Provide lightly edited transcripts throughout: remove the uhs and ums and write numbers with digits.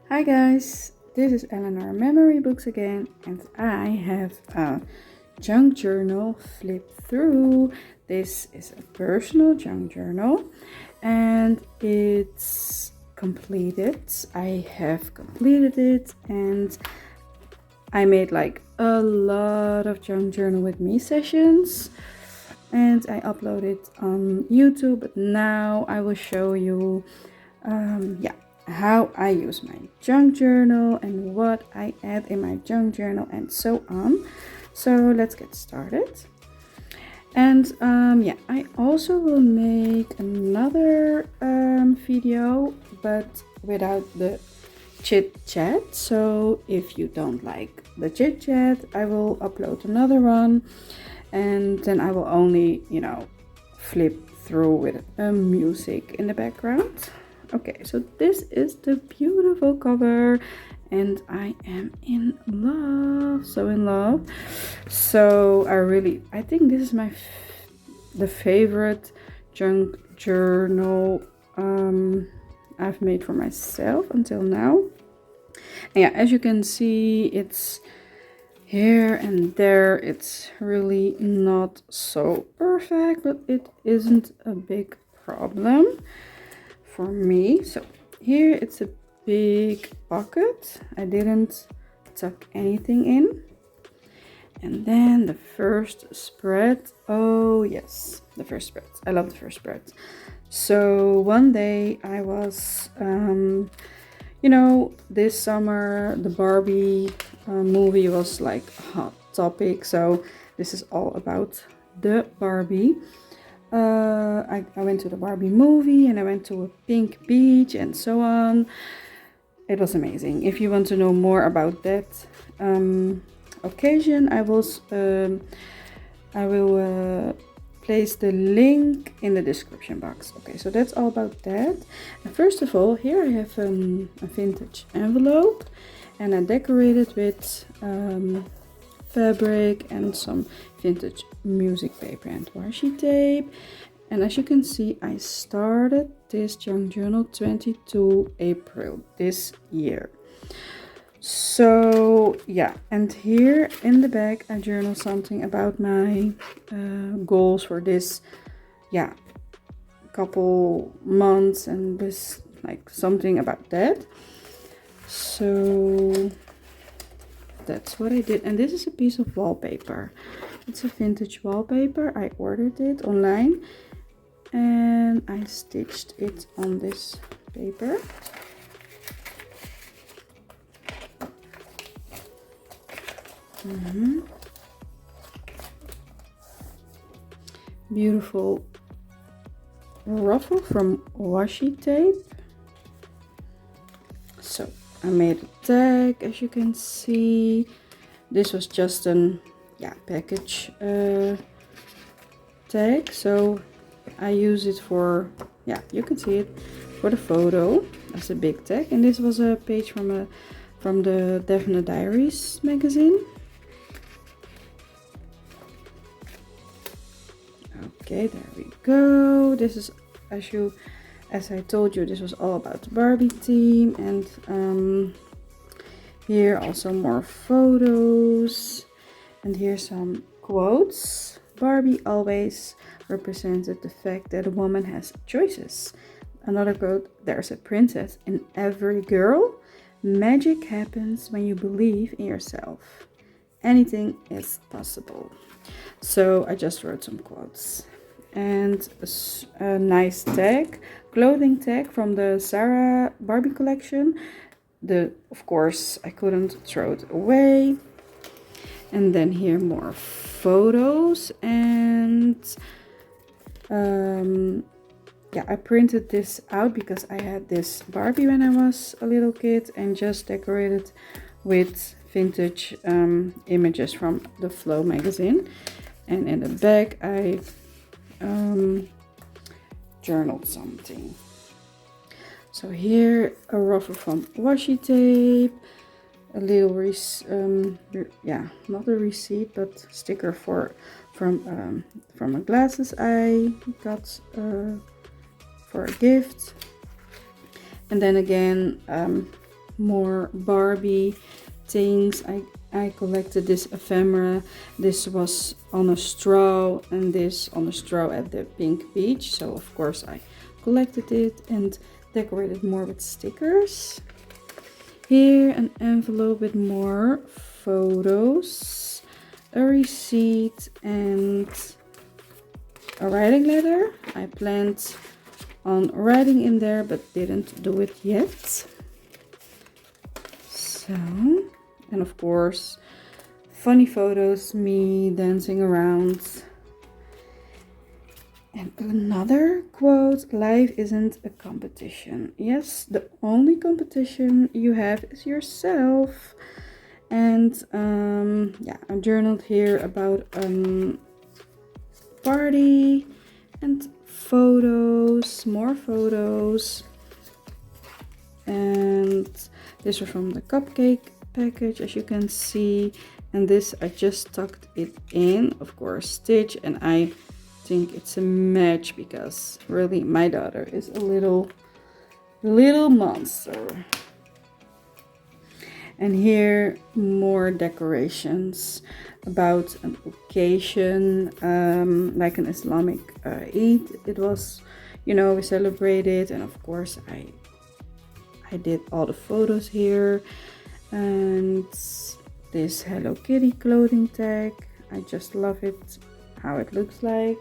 Hi guys, this is Ellanoor Memorybooks again, and I have a junk journal flip through. This is a personal junk journal and it's completed. I have completed it and I made like a lot of junk journal with me sessions and I upload it on YouTube, but now I will show you how I use my junk journal and what I add in my junk journal and so on. So let's get started. And I also will make another video, but without the chit chat. So if you don't like the chit chat, I will upload another one, and then I will only, flip through with music in the background. Okay, so this is the beautiful cover and I am in love, so in love. So I think this is the favorite junk journal I've made for myself until now. And yeah, as you can see, it's here and there, it's really not so perfect, but it isn't a big problem for me. So here it's a big pocket. I didn't tuck anything in. And then the first spread. Oh yes, the first spread. I love the first spread. So one day I was this summer the Barbie movie was like a hot topic, so this is all about the Barbie. I went to the Barbie movie and I went to a pink beach and so on. It was amazing. If you want to know more about that occasion, I will place the link in the description box. Okay, so that's all about that. And first of all, here I have a vintage envelope and I decorated with fabric and some vintage music paper and washi tape. And as you can see, I started this junk journal 22 April this year. So yeah, and here in the back I journal something about my goals for this couple months, and this like something about that. So that's what I did. And this is a piece of wallpaper. It's a vintage wallpaper. I ordered it online and I stitched it on this paper. Beautiful ruffle from washi tape. So I made a tag, as you can see. This was just an package tag, so I use it for you can see it for the photo as a big tag. And this was a page from the Daphne Diaries magazine. Okay, there we go. This is, as I told you, this was all about the Barbie theme. And here also more photos. And here's some quotes. Barbie always represented the fact that a woman has choices. Another quote, there's a princess in every girl. Magic happens when you believe in yourself. Anything is possible. So I just wrote some quotes. And a nice tag, clothing tag from the Sarah Barbie collection. Of course, I couldn't throw it away. And then here more photos, and I printed this out because I had this Barbie when I was a little kid and just decorated with vintage images from the Flow magazine. And in the back I journaled something. So here a ruffle from washi tape, a little not a receipt but sticker from a glasses I got for a gift. And then again more Barbie things. I collected this ephemera. This was on a straw and this on a straw at the pink beach. So of course I collected it and decorated more with stickers. Here an envelope with more photos, a receipt and a writing letter. I planned on writing in there but didn't do it yet. So, and of course funny photos, me dancing around. And another quote, life isn't a competition. Yes, the only competition you have is yourself. And yeah, I journaled here about party and photos, more photos. And this was from the cupcake package, as you can see. And this I just tucked it in, of course, stitch, and I think it's a match because really my daughter is a little monster. And here more decorations about an occasion, like an Islamic Eid. It was, you know, we celebrated, and of course I did all the photos here. And this Hello Kitty clothing tag, I just love it, how it looks like.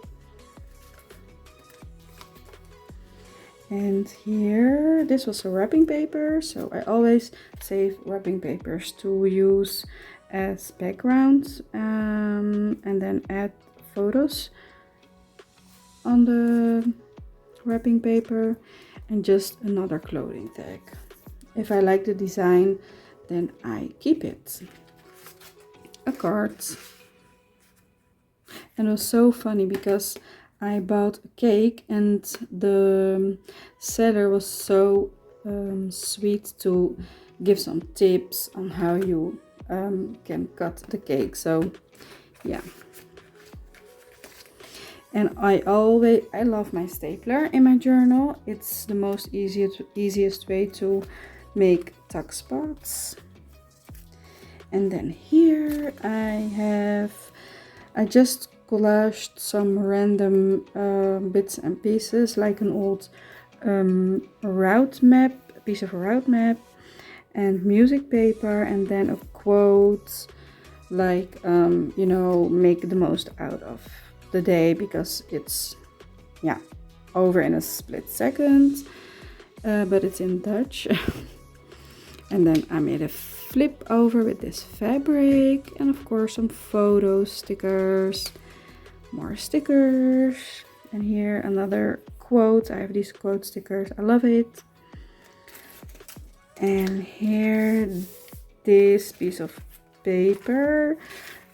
And here, this was a wrapping paper, so I always save wrapping papers to use as backgrounds, and then add photos on the wrapping paper. And just another clothing tag. If I like the design, then I keep it. A card. And it was so funny because I bought a cake and the seller was so sweet to give some tips on how you can cut the cake. So yeah. And I love my stapler in my journal. It's the most easiest way to make tuck spots. And then here I just collaged some random bits and pieces, like an old route map, a piece of route map, and music paper, and then a quote like you know, make the most out of the day, because it's over in a split second, but it's in Dutch. And then I made a flip over with this fabric, and of course some photos, stickers, more stickers. And here another quote. I have these quote stickers, I love it. And here this piece of paper,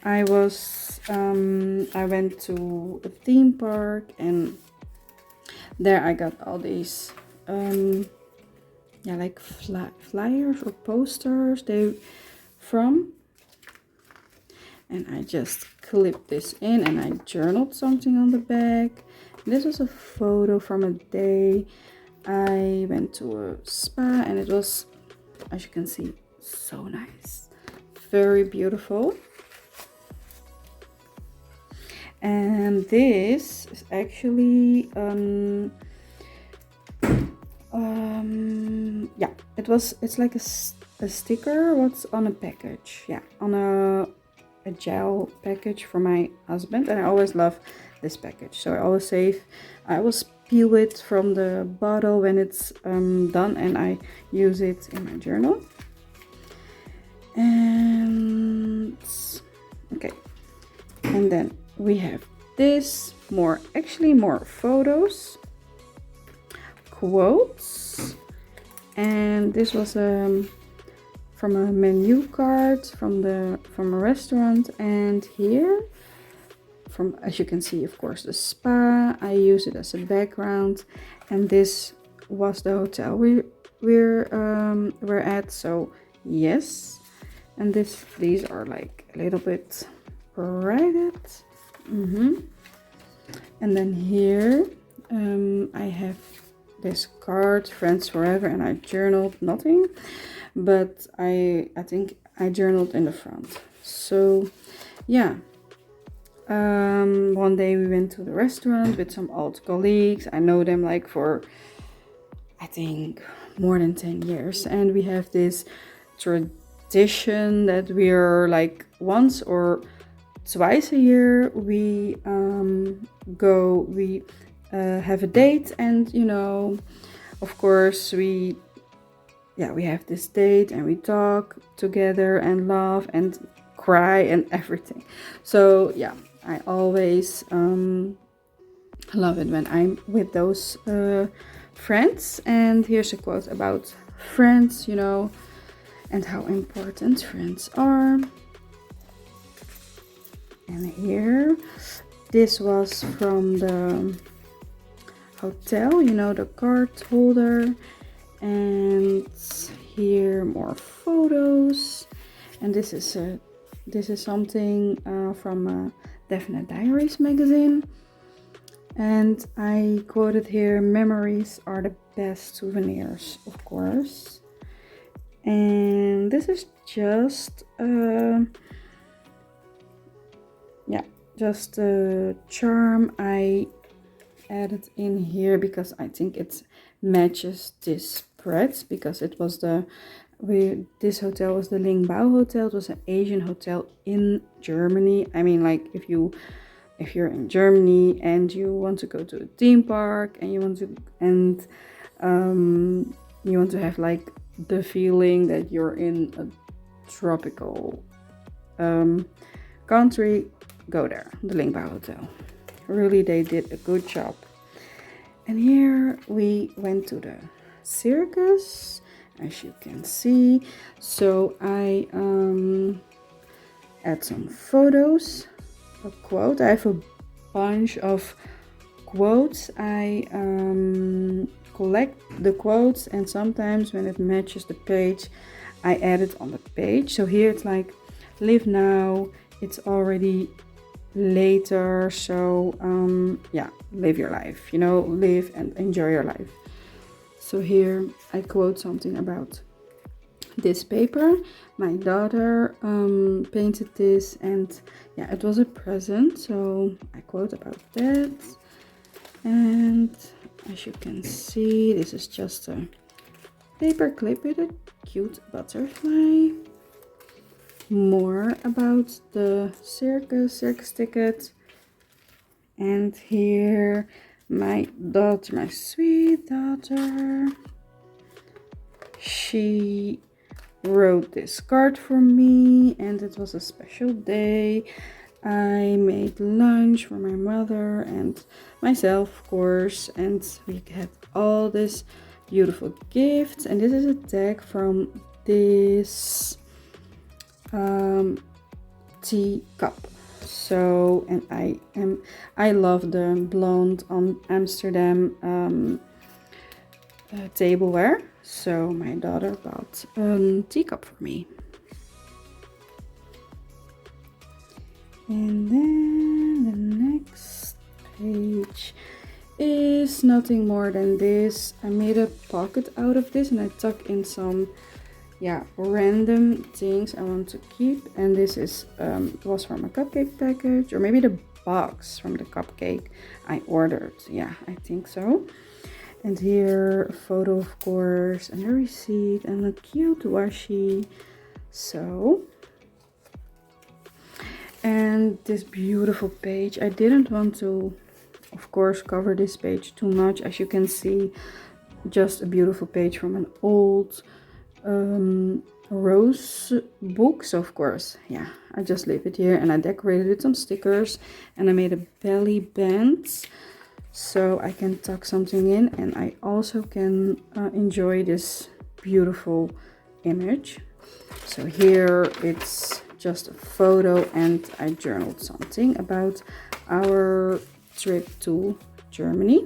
I went to a theme park, and there I got all these like flyers or posters and I just clipped this in, and I journaled something on the back. This was a photo from a day I went to a spa, and it was, as you can see, so nice, very beautiful. And this is actually it's like a sticker what's on a package, on a gel package for my husband, and I always love this package, so I always peel it from the bottle when it's done, and I use it in my journal. And okay, and then we have this more photos, quotes, and this was from a menu card from a restaurant. And here, from, as you can see, of course, the spa, I use it as a background, and this was the hotel we're at, so yes. And these are like a little bit private. And then here I have this card, friends forever, and I journaled nothing, but I think I journaled in the front. So yeah, one day we went to the restaurant with some old colleagues. I know them like for, I think, more than 10 years, and we have this tradition that we are like once or twice a year we have a date, and you know, of course we have this date and we talk together and laugh and cry and everything. So yeah, I always love it when I'm with those friends. And here's a quote about friends, you know, and how important friends are. And here, this was from the hotel, you know, the card holder. And here more photos. And this is something from Definite Diaries magazine. And I quoted here, memories are the best souvenirs, of course. And this is just a charm I added in here because I think it matches this spread, because it was this hotel was the Lingbao Hotel. It was an Asian hotel in Germany. I mean, like if you're in Germany and you want to go to a theme park and you want to have like the feeling that you're in a tropical country, go there, the Lingbao Hotel. Really, they did a good job. And here we went to the circus, as you can see. So I add some photos, a quote. I have a bunch of quotes. I collect the quotes, and sometimes when it matches the page, I add it on the page. So here it's like, live now, it's already later, so live your life, you know, live and enjoy your life. So here I quote something about this paper. My daughter painted this, and yeah, it was a present, so I quote about that. And as you can see, this is just a paper clip with a cute butterfly. More about the circus ticket. And here my daughter, my sweet daughter, she wrote this card for me, and it was a special day. I made lunch for my mother and myself, of course, and we had all this beautiful gifts. And this is a tag from this teacup. So, and I love the blonde on Amsterdam tableware. So my daughter bought a teacup for me. And then the next page is nothing more than this. I made a pocket out of this, and I tuck in some random things I want to keep. And this is was from a cupcake package, or maybe the box from the cupcake I ordered. Yeah, I think so. And here a photo, of course, and a receipt and a cute washi. So, and this beautiful page. I didn't want to, of course, cover this page too much. As you can see, just a beautiful page from an old rose book. So of course, yeah, I just leave it here, and I decorated with some stickers, and I made a belly band so I can tuck something in, and I also can enjoy this beautiful image. So here it's just a photo, and I journaled something about our trip to Germany.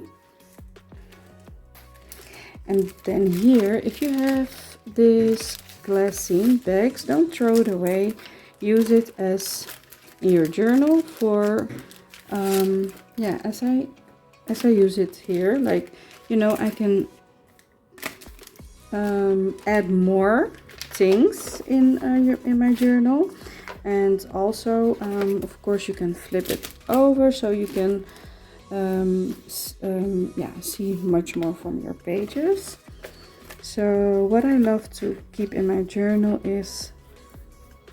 And then here, if you have this glassine bags, don't throw it away. Use it as in your journal for as I use it here. Like I can add more things in my journal. And also, of course, you can flip it over so you can see much more from your pages. So what I love to keep in my journal is,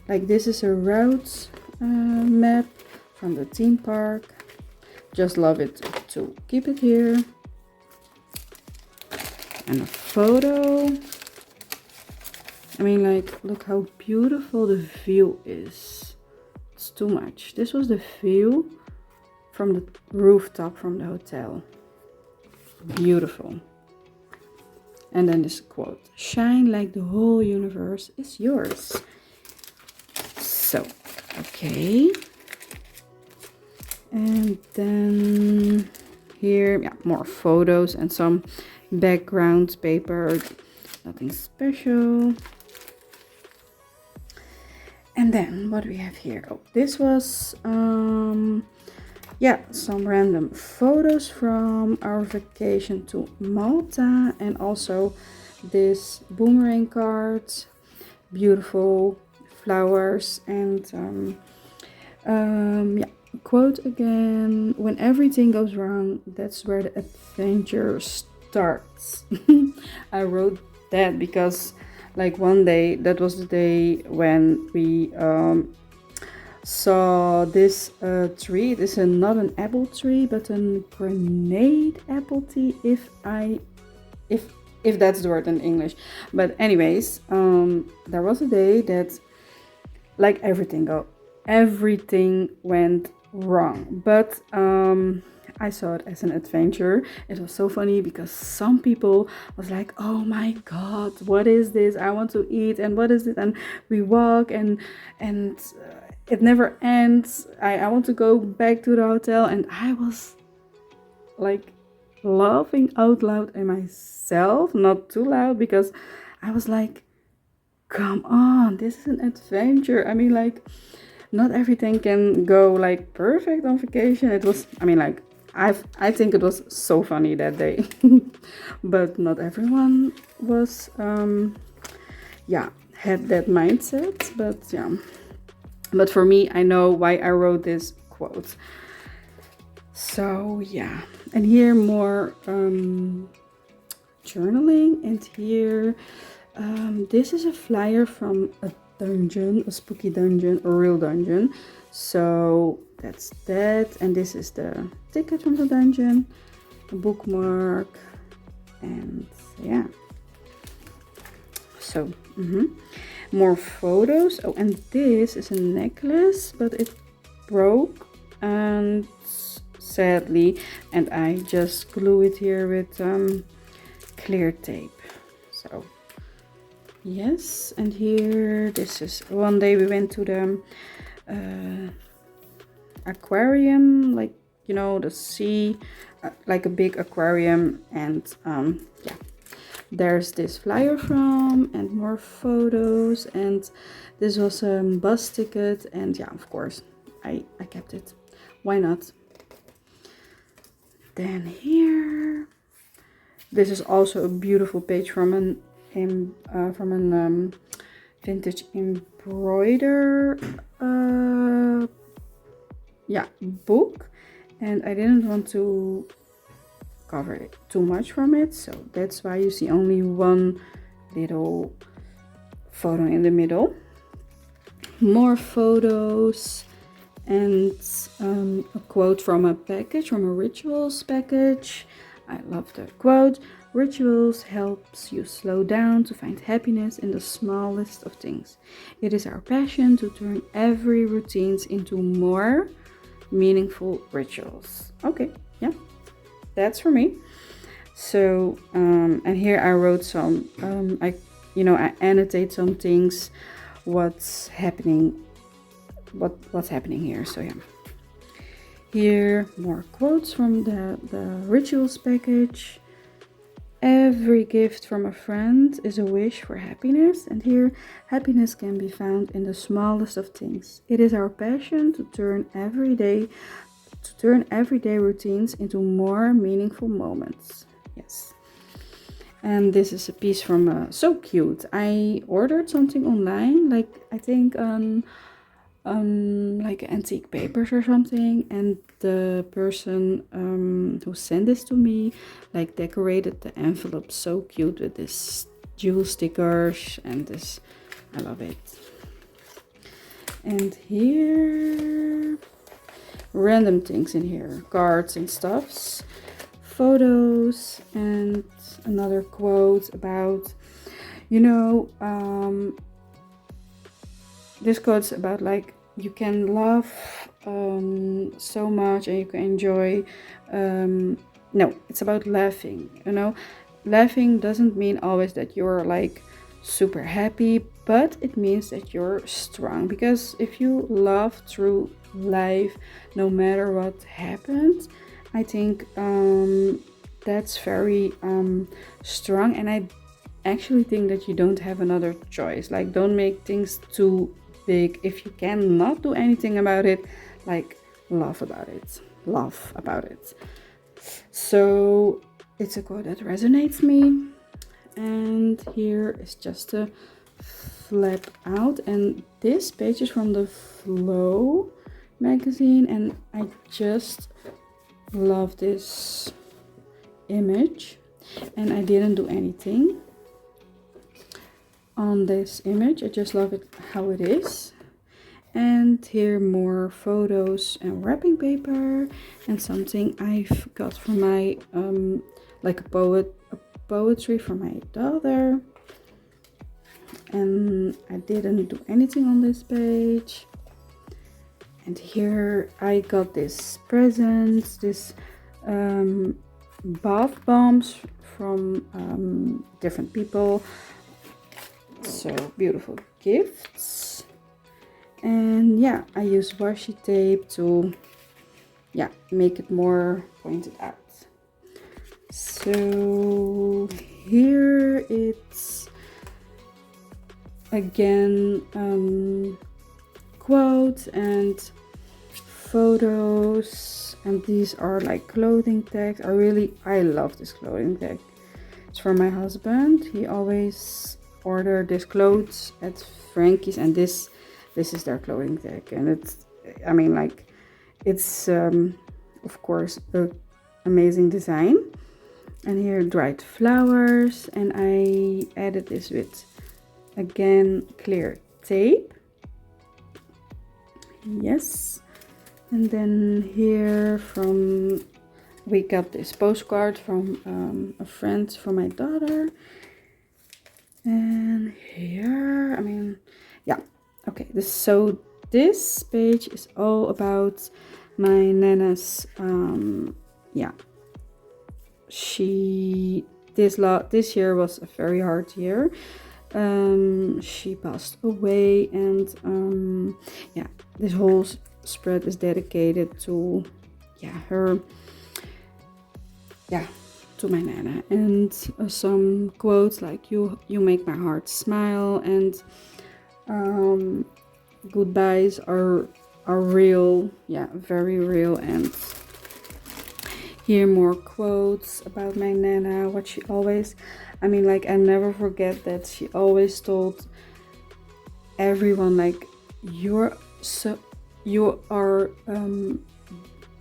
like, this is a route map from the theme park. Just love it to keep it here. And a photo. I mean, like, look how beautiful the view is. It's too much. This was the view from the rooftop from the hotel. Beautiful. And then this quote: "Shine like the whole universe is yours." So, okay. And then here, more photos and some background paper. Nothing special. And then what we have here? Oh, this was some random photos from our vacation to Malta, and also this boomerang card, beautiful flowers, and quote again: "When everything goes wrong, that's where the adventure starts." I wrote that because, like, one day, that was the day when we saw this tree. It is not an apple tree, but a grenade apple tree, if that's the word in English. But anyways, there was a day that, like, everything went wrong, but I saw it as an adventure. It was so funny because some people was like, "Oh my god, what is this? I want to eat, and what is it?" And we walk and it never ends. I want to go back to the hotel, and I was like laughing out loud at myself, not too loud, because I was like, come on, this is an adventure. I mean, like, not everything can go like perfect on vacation. It was, I mean, like, I think it was so funny that day. But not everyone was had that mindset. But for me, I know why I wrote this quote. So yeah, and here more journaling, and here this is a flyer from a dungeon, a spooky dungeon, a real dungeon. So that's that, and this is the ticket from the dungeon, a bookmark, and yeah. So more photos. Oh, and this is a necklace, but it broke, and sadly, and I just glue it here with clear tape. So yes, and here, this is one day we went to the aquarium, like, you know, the sea, like a big aquarium, and there's this flyer from, and more photos, and this was a bus ticket, and yeah, of course I kept it. Why not? Then here, this is also a beautiful page from an vintage embroider book, and I didn't want to cover it too much from it, so that's why you see only one little photo in the middle. More photos, and a quote from a package, from a rituals package. I love that quote. "Rituals helps you slow down to find happiness in the smallest of things. It is our passion to turn every routines into more meaningful rituals." Okay, yeah, that's for me. So and here I wrote some I annotate some things, what's happening here. So yeah, here more quotes from the rituals package. "Every gift from a friend is a wish for happiness." And here, "Happiness can be found in the smallest of things. It is our passion to turn everyday routines into more meaningful moments." Yes. And this is a piece from so cute. I ordered something online, like I think like antique papers or something, and the person who sent this to me like decorated the envelope so cute with this jewel stickers and this. I love it. And here, random things in here, cards and stuffs, photos, and another quote about, you know, this quote's about like you can love so much and you can enjoy. No, it's about laughing. You know, laughing doesn't mean always that you're like super happy, but it means that you're strong, because if you laugh through life no matter what happens, I think that's very strong. And I actually think that you don't have another choice. Like, don't make things too big. If you cannot do anything about it, like, laugh about it. So it's a quote that resonates me. And here is just a flap out, and this page is from the Flow magazine, and I just love this image, and I didn't do anything on this image. I just love it how it is. And here more photos and wrapping paper, and something I've got from my like a poetry from my daughter. And I didn't do anything on this page. And here I got this present, this bath bombs from different people. So beautiful gifts. And yeah, I use washi tape to make it more pointed out. So here it's again quotes and photos, and these are like clothing tags. I love this clothing tag. It's from my husband. He always ordered these clothes at Frankie's, and this is their clothing tag, and it's of course a amazing design. And here dried flowers, and I added this with again clear tape. Yes. And then here we got this postcard from a friend from my daughter. And here, okay, this page is all about my Nana's this year was a very hard year. She passed away, and this whole spread is dedicated to her, to my Nana. And some quotes like you make my heart smile, and goodbyes are real, very real. And here more quotes about my Nana, what she always, I never forget that she always told everyone, like, you are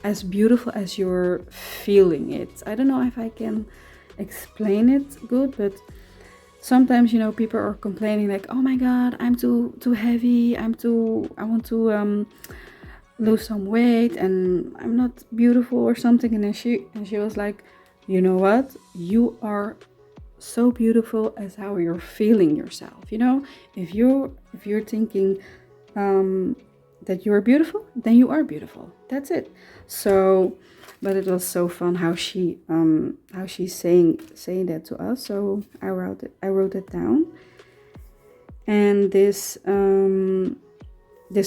as beautiful as you're feeling it. I don't know if I can explain it good, but sometimes, people are complaining like, oh my god, I'm too heavy, I want to lose some weight and I'm not beautiful or something. And then she was like, you know what, you are so beautiful as how you're feeling yourself. If you're thinking that you're beautiful, then you are beautiful. That's it. So, but it was so fun how she's saying that to us. So I wrote it down. And this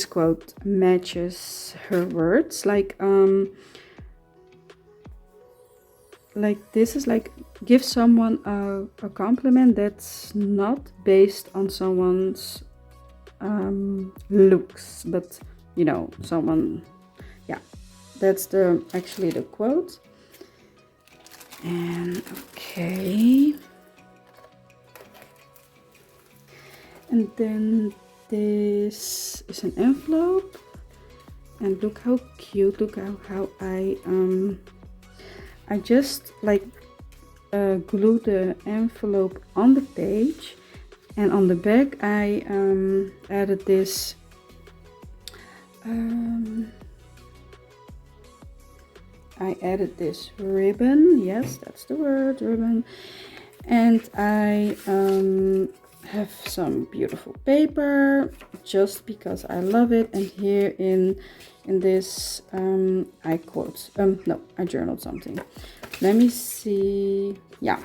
quote matches her words. Like this is like, give someone a compliment that's not based on someone's looks, but someone, that's actually the quote. And okay. And then this is an envelope. And look how cute, look how I just like glued the envelope on the page, and on the back I added this ribbon. Yes, that's the word, ribbon. And I have some beautiful paper just because I love it. And here in this I quote no, I journaled something. Let me see. Yeah,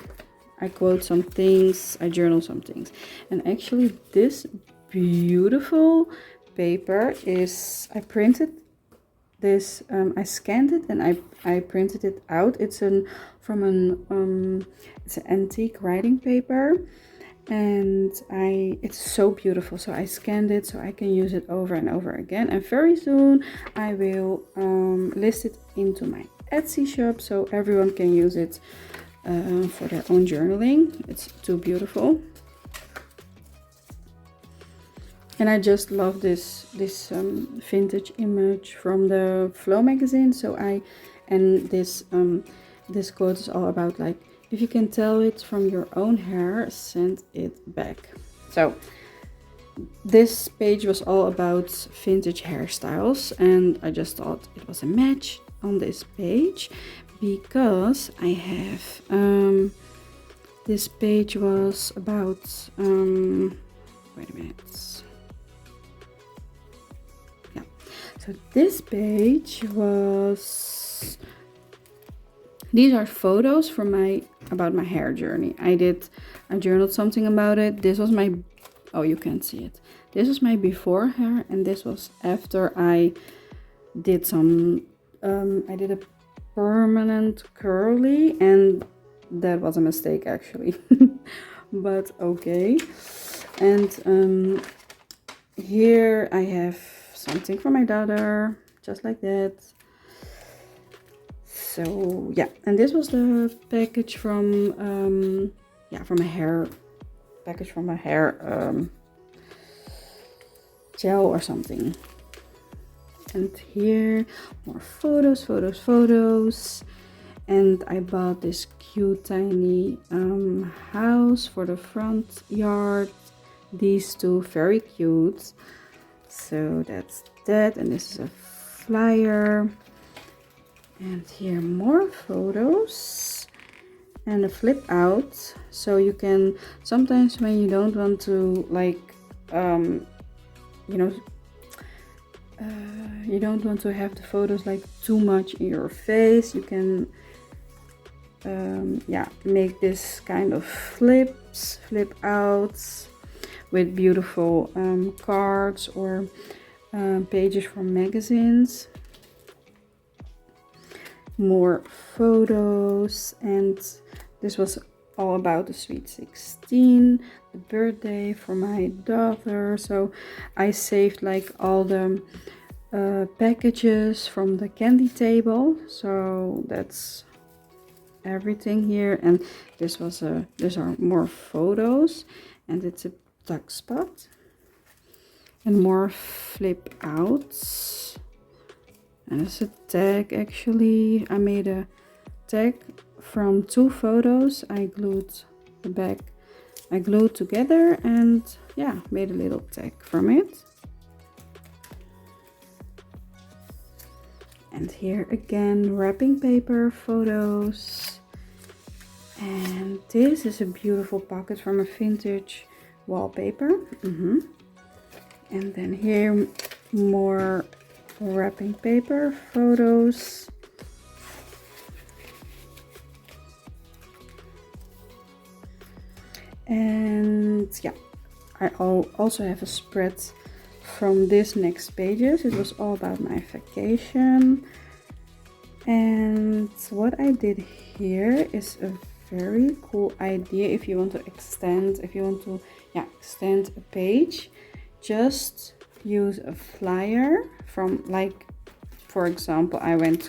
I quote some things, I journal some things. And actually this beautiful paper is, I printed this, I scanned it and I printed it out. It's from an it's an antique writing paper, and it's so beautiful, so I scanned it so I can use it over and over again. And very soon I will list it into my Etsy shop so everyone can use it for their own journaling. It's too beautiful. And I just love this vintage image from the Flow magazine. So this quote is all about, like, if you can tell it from your own hair, send it back. So this page was all about vintage hairstyles, and I just thought it was a match on this page because I have this page was about wait a minute. Yeah, so this page was, these are photos from about my hair journey. I journaled something about it. This was my, oh, you can't see it. This was my before hair, and this was after I did some I did a permanent curly, and that was a mistake actually. But okay. And here I have something for my daughter, just like that. So yeah, and this was the package from from my hair, gel or something. And here more photos. And I bought this cute tiny house for the front yard. These two, very cute. So that's that, and this is a flyer. And here more photos and a flip out, so you can sometimes, when you don't want to, like you don't want to have the photos like too much in your face, you can make this kind of flip outs with beautiful cards or pages from magazines. More photos, and this was all about the Sweet 16, the birthday for my daughter. So I saved like all the packages from the candy table, so that's everything here. And this was these are more photos, and it's a tuck spot and more flip outs. And it's a tag actually. I made a tag from 2 photos. I glued the back, I glued together, and yeah, made a little tag from it. And here again, wrapping paper photos. And this is a beautiful pocket from a vintage wallpaper. And then here more wrapping paper photos. And yeah, I also have a spread from this next pages. It was all about my vacation. And what I did here is a very cool idea. If you want to extend, extend a page, just use a flyer from like for example, I went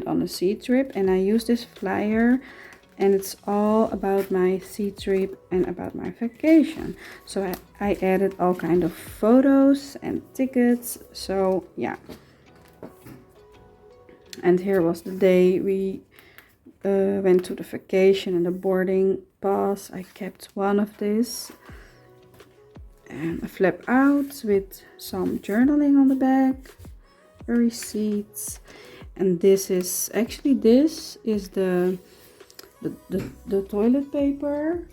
on a sea trip and I used this flyer, and it's all about my sea trip and about my vacation. So I added all kind of photos and tickets. So yeah. And here was the day we went to the vacation and the boarding pass. I kept one of these and a flip out with some journaling on the back, a receipt, and this is the toilet paper.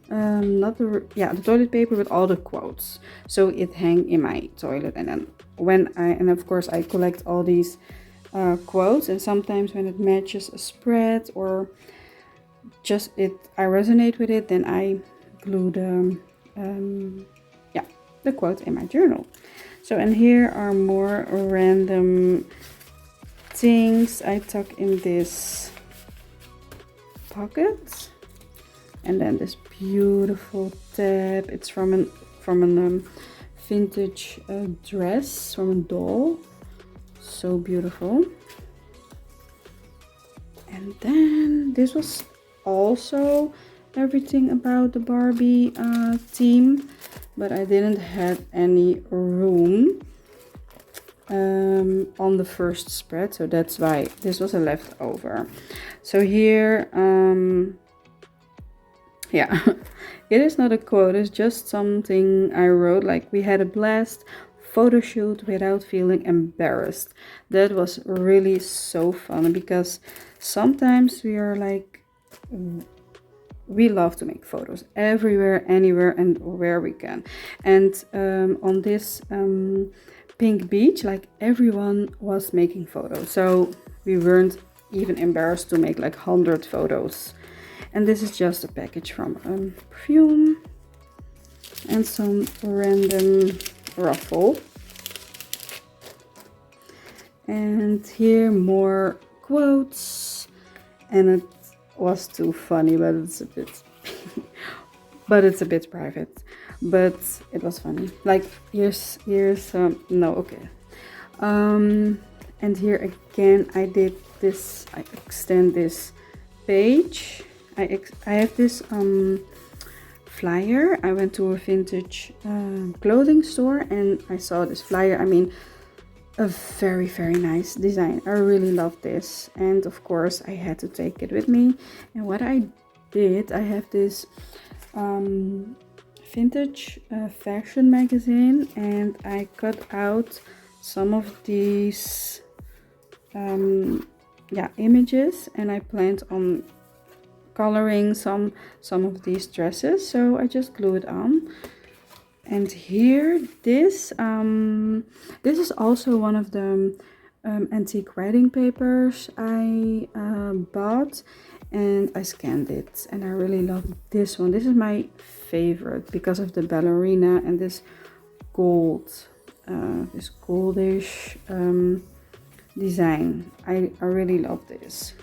The toilet paper with all the quotes. So it hang in my toilet, and then of course I collect all these quotes, and sometimes when it matches a spread or just I resonate with it, then I glue the quote in my journal. So, and here are more random things I tuck in this pocket. And then this beautiful tab. It's from a vintage dress from a doll. So beautiful. And then this was also everything about the Barbie theme, but I didn't have any room on the first spread, so that's why this was a leftover. So here it is not a quote, it's just something I wrote, like, we had a blast photo shoot without feeling embarrassed. That was really so fun, because sometimes we are like, we love to make photos everywhere, anywhere, and where we can. And on this pink beach, like, everyone was making photos, so we weren't even embarrassed to make like 100 photos. And this is just a package from perfume and some random ruffle. And here more quotes, and it was too funny, but it's a bit it's a bit private, but it was funny. Like, here's and here again I did this, I extend this page. I have this flyer. I went to a vintage clothing store and I saw this flyer. I mean, a very, very nice design. I really love this, and of course I had to take it with me. And what I did, I have this vintage fashion magazine, and I cut out some of these images, and I planned on coloring some of these dresses, so I just glue it on. And here, this is also one of the antique writing papers I bought, and I scanned it, and I really love this one. This is my favorite because of the ballerina and this goldish design. I really love this.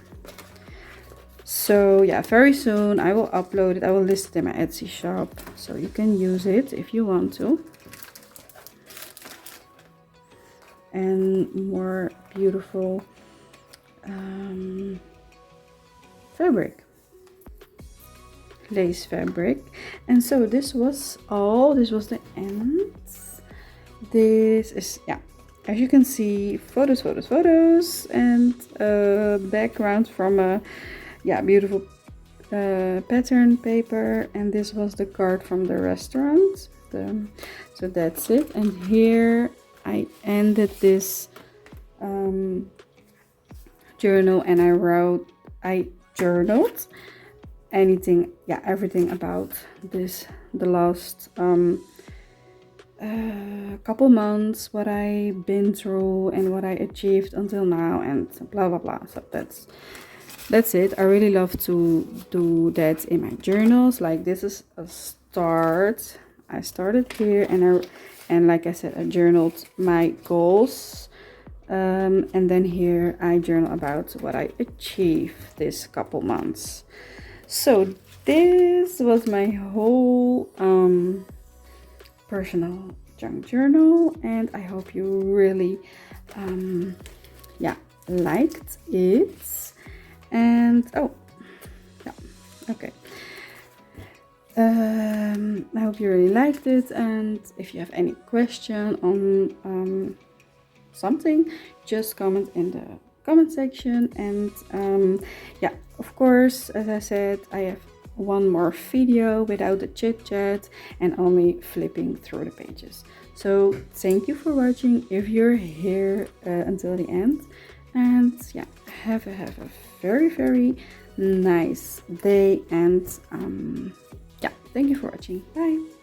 So yeah, very soon I will upload it. I will list it in my Etsy shop, so you can use it if you want to. And more beautiful fabric, lace fabric. And so this was all. This was the end. This is, as you can see, photos, and background from a beautiful pattern paper. And this was the card from the restaurant. So that's it. And here I ended this journal, and I journaled everything about the last couple months, what I've been through and what I achieved until now, and blah blah blah. So that's it. I really love to do that in my journals. Like, this is a start. I started here, and like I said, I journaled my goals, and then here I journal about what I achieved this couple months. So this was my whole personal junk journal, and I hope you really liked it. And okay, I hope you really liked it, and if you have any question on something, just comment in the comment section. And of course, as I said, I have one more video without the chit chat and only flipping through the pages. So thank you for watching if you're here until the end, and have a very, very nice day, and thank you for watching. Bye.